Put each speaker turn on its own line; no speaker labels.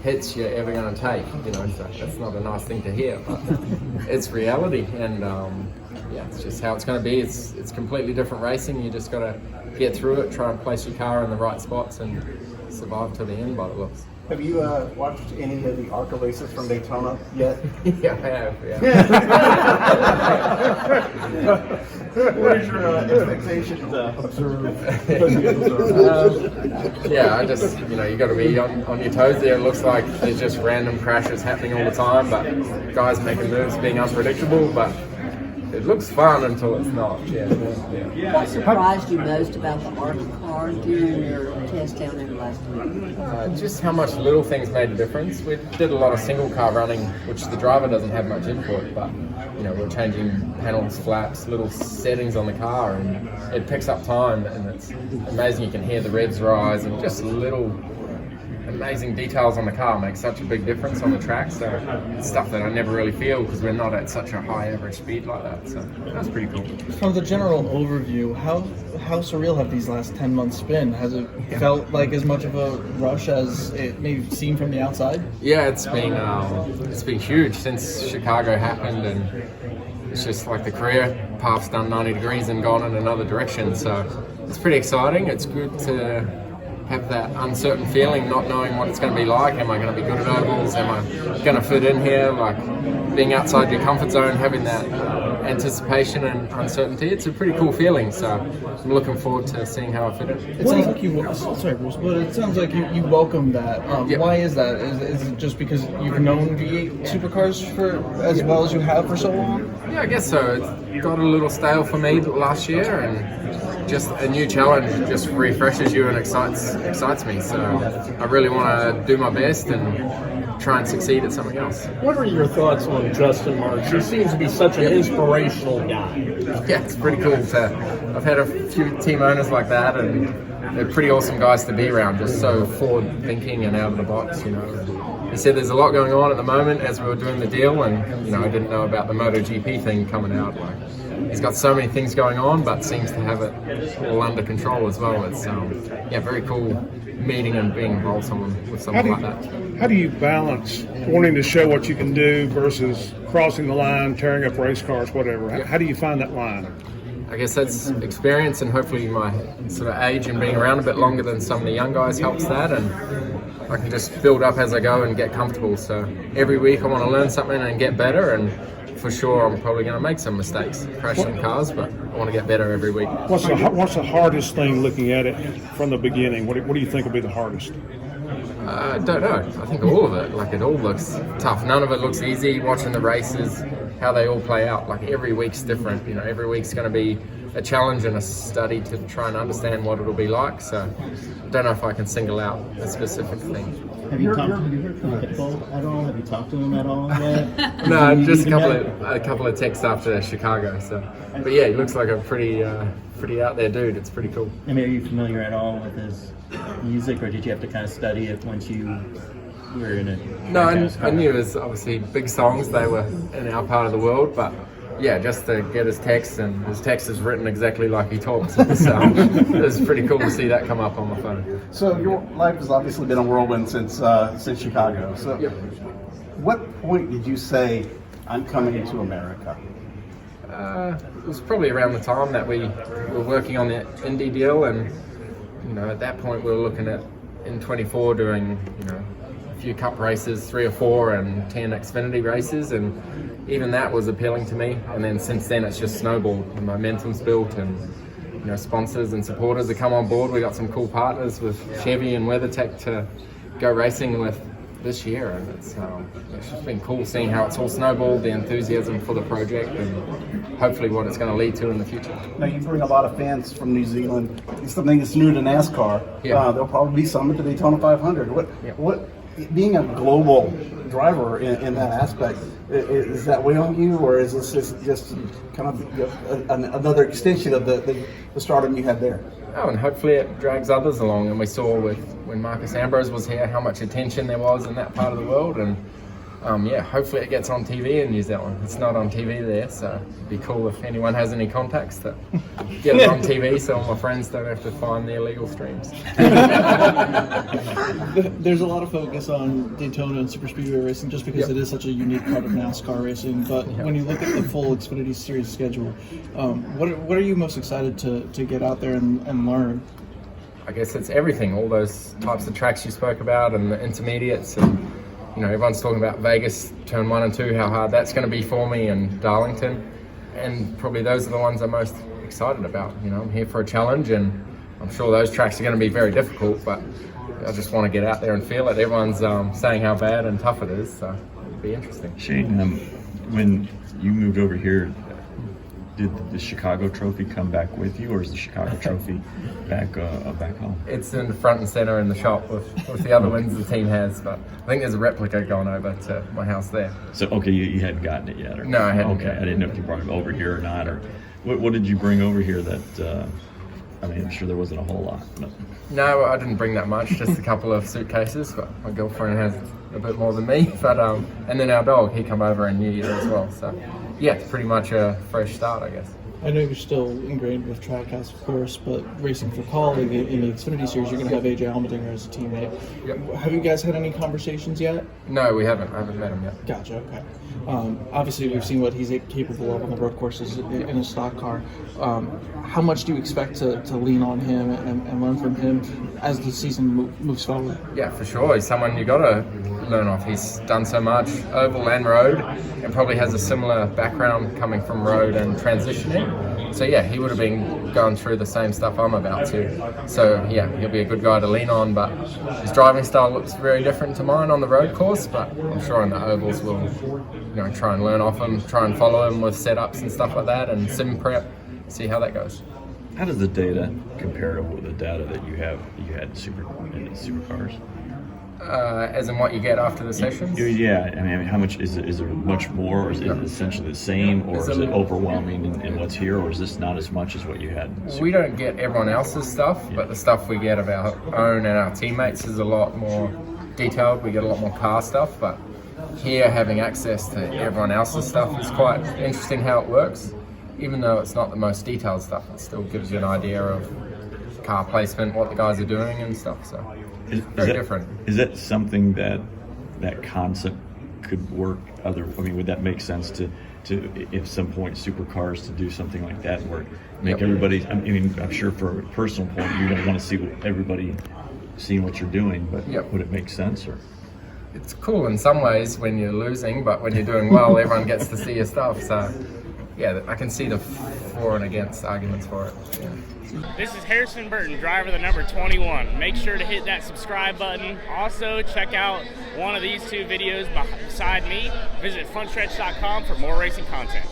hits you're ever going to take. So that's not a nice thing to hear, but it's reality, and it's just how it's going to be. It's completely different racing. You just got to get through it, try and place your car in the right spots, and survive to the end by the looks.
Have you watched any of the ARCA races from Daytona yet?
Yeah, I have. Yeah.
What is your expectation to observe?
I just, you got to be on your toes there. It looks like there's just random crashes happening all the time, but guys making moves, being unpredictable, but it looks fun until it's not.
What surprised you most about the ARCA car during your test down there last week?
Just how much little things made a difference. We did a lot of single car running, which the driver doesn't have much input, but we're changing panels, flaps, little settings on the car, and it picks up time, and it's amazing. You can hear the revs rise, and just little amazing details on the car make such a big difference on the track. So it's stuff that I never really feel because we're not at such a high average speed like that. So that's pretty cool.
From the general overview, how surreal have these last 10 months been? Has it felt like as much of a rush as it may seem from the outside?
Yeah, it's been huge since Chicago happened, and it's just like the career path's done 90 degrees and gone in another direction. So it's pretty exciting. It's good to have that uncertain feeling, not knowing what it's going to be like. Am I going to be good at ovals? Am I going to fit in here? Like being outside your comfort zone, having that anticipation and uncertainty. It's a pretty cool feeling. So I'm looking forward to seeing how I fit in.
It sounds like sorry, Bruce, but it sounds like you welcome that.
Yep.
Why is that? Is it just because you've known V8 supercars for as well as you have for so long?
Yeah, I guess so. It got a little stale for me last year, and just a new challenge just refreshes you and excites me. So I really want to do my best and try and succeed at something else.
What are your thoughts on Justin Marks? He seems to be such an inspirational guy.
Yeah, it's pretty cool. I've had a few team owners like that, and they're pretty awesome guys to be around, just so forward thinking and out of the box. He said there's a lot going on at the moment as we were doing the deal, and I didn't know about the MotoGP thing coming out. He's got so many things going on, but seems to have it all under control as well. It's very cool meeting and being involved with someone like that.
How do you balance wanting to show what you can do versus crossing the line, tearing up race cars, whatever? How do you find that line?
I guess that's experience, and hopefully my sort of age and being around a bit longer than some of the young guys helps that, and I can just build up as I go and get comfortable. So every week I want to learn something and get better, and for sure I'm probably going to make some mistakes crashing cars, but I want to get better every week.
What's the hardest thing looking at it from the beginning? What do you think will be the hardest?
I don't know. I think all of it. It all looks tough. None of it looks easy. Watching the races, how they all play out. Every week's different. Every week's going to be a challenge and a study to try and understand what it'll be like. So I don't know if I can single out a specific thing.
Have you talked to Pitbull at all? Have you talked to him at all yet?
No, just a couple of texts after Chicago. So, but yeah, he looks like a pretty out there dude. It's pretty cool.
I mean, are you familiar at all with his music, or did you have to kind of study it once you were in it?
No, I knew it was obviously big songs. They were in our part of the world, but yeah, just to get his text, and his text is written exactly like he talks. So it was pretty cool to see that come up on my phone.
So your life has obviously been a whirlwind since Chicago. So
yep.
What point did you say, I'm coming to America?
It was probably around the time that we were working on the Indy deal, and at that point we were looking at in 24 doing a few cup races, 3 or 4, and 10 Xfinity races, and even that was appealing to me. And then since then it's just snowballed. The momentum's built, and sponsors and supporters have come on board. We got some cool partners with Chevy and WeatherTech to go racing with this year, and it's just been cool seeing how it's all snowballed, the enthusiasm for the project, and hopefully what it's going to lead to in the future.
Now you bring a lot of fans from New Zealand. It's something that's new to NASCAR.
Yeah.
There'll probably be some at the Daytona 500. What being a global driver in that aspect, is that way on you, or is this just kind of another extension of the stardom you had there?
Oh, and hopefully it drags others along. And we saw when Marcus Ambrose was here how much attention there was in that part of the world, and yeah, hopefully it gets on TV in New Zealand. It's not on TV there, so it'd be cool if anyone has any contacts to get it on TV so all my friends don't have to find the illegal streams.
There's a lot of focus on Daytona and super speedway racing just because it is such a unique part of NASCAR racing. But when you look at the full Xfinity Series schedule, what are you most excited to get out there and learn?
I guess it's everything, all those types of tracks you spoke about and the intermediates. And, you know, everyone's talking about Vegas, turn 1 and 2, how hard that's going to be for me, and Darlington. And probably those are the ones I'm most excited about. You know, I'm here for a challenge, and I'm sure those tracks are going to be very difficult, but I just want to get out there and feel it. Everyone's saying how bad and tough it is, so it'll be interesting.
Shane, when you moved over here, did the Chicago Trophy come back with you, or is the Chicago Trophy back home?
It's in the front and center in the shop with the other wins the team has, but I think there's a replica going over to my house there.
So, okay, you hadn't gotten it yet? Or?
No, I hadn't.
Okay, I didn't know if you brought it over here or not, or what did you bring over here that, I mean, I'm sure there wasn't a whole lot. But.
No, I didn't bring that much, just a couple of suitcases, but my girlfriend has a bit more than me, but and then our dog, he come over in New Year as well, so yeah, it's pretty much a fresh start, I guess.
I know you're still ingrained with Trackhouse, of course, but racing for Colleague in the Xfinity Series, you're going to have AJ Allmendinger as a teammate.
Yep.
Have you guys had any conversations yet?
No, we haven't. I haven't met him yet.
Gotcha, okay. Obviously, we've seen what he's capable of on the road courses in a stock car. How much do you expect to lean on him and learn from him as the season moves forward?
Yeah, for sure. He's someone you got to learn off. He's done so much oval and road, and probably has a similar background coming from road and transitioning. So yeah, he would have been going through the same stuff I'm about to. So yeah, he'll be a good guy to lean on, but his driving style looks very different to mine on the road course, but I'm sure on the ovals we'll try and learn off him, try and follow him with setups and stuff like that, and sim prep, see how that goes.
How does the data compare to the data that you had in supercars?
As in what you get after the sessions?
Yeah, I mean, how much is it much more, or is it essentially the same, or is it overwhelming in what's here, or is this not as much as what you had?
We don't get everyone else's stuff, but the stuff we get of our own and our teammates is a lot more detailed. We get a lot more car stuff, but here having access to everyone else's stuff is quite interesting how it works. Even though it's not the most detailed stuff, it still gives you an idea of car placement, what the guys are doing and stuff, so very different.
Is that something that concept could work would that make sense to at some point supercars to do something like that, where make everybody, I mean, I'm sure for a personal point you don't want to see everybody seeing what you're doing, but would it make sense? Or
it's cool in some ways when you're losing, but when you're doing well, everyone gets to see your stuff, so yeah, I can see the for and against arguments for it. Yeah.
This is Harrison Burton, driver the number 21. Make sure to hit that subscribe button. Also, check out one of these two videos beside me. Visit frontstretch.com for more racing content.